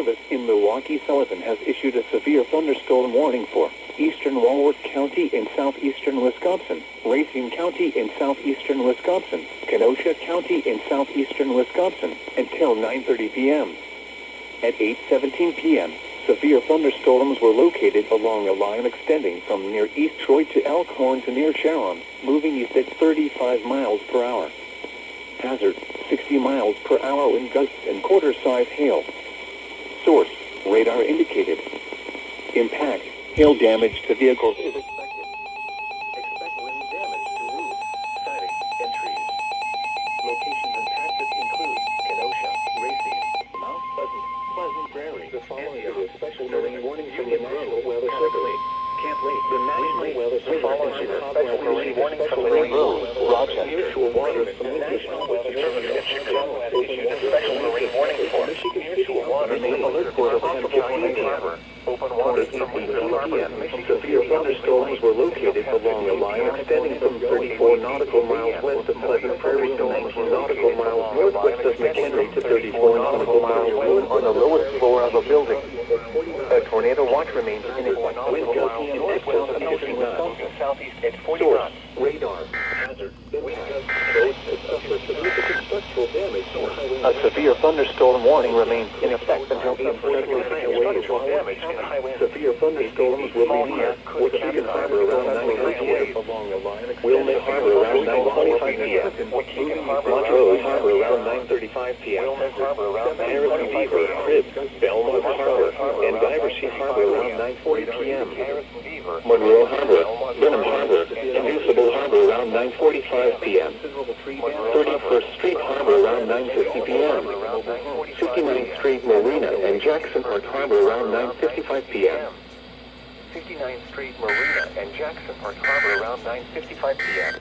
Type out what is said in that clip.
Service in Milwaukee-Sullivan has issued a severe thunderstorm warning for eastern Walworth County in southeastern Wisconsin, Racine County in southeastern Wisconsin, Kenosha County in southeastern Wisconsin, until 9:30 p.m. At 8:17 p.m., severe thunderstorms were located along a line extending from near East Troy to Elkhorn to near Sharon, moving east at 35 miles per hour. Hazard, 60 miles per hour wind gusts and quarter-size hail. Source, radar indicated. Impact, hail damage to vehicles is expected. Expect wind damage to roofs, siding, and trees. Locations impacted include Kenosha, Racine, Mount Pleasant, Pleasant Prairie. The following is a special marine warning from the National Weather Service. Camp Lake, the National Weather Service. The following is a special marine warning from the Rochester. Mutual waters from the National Weather Service in Chicago has issued a special marine warning for mutual waters from the alert for a possible heat harbor. Open waters from Wheaton Harbor. Severe thunderstorms were located along a line extending from 34 nautical miles west of Pleasant Prairie to 19 nautical miles northwest of McHenry to 34 nautical miles north on the lowest floor of a building. A tornado watch remains in effect. Wind gusts in excess of 50 knots. Southeast at 40 knots. Radar. Hazard. Wind gusts those that suffer significant structural damage. A severe thunderstorm warning remains in effect until the unfortunate structural damage. Severe thunderstorms will be near Waukegan Harbor around 9:30 p.m. Wilmette Harbor around 9:25 p.m. Montrose Harbor around 9:35 p.m. Harrison Beaver, Cribs, Belmont Harbor, and Diversey Harbor around 9:40 p.m. Monroe Harbor, Brenham Harbor, and Usable Harbor around 9:45 p.m. 31st Street Harbor around 9:50 p.m. 59th Street Marina and Jackson Park Harbor around 9:55 p.m. 59th Street Marina and Jackson Park Harbor around 9:55 p.m.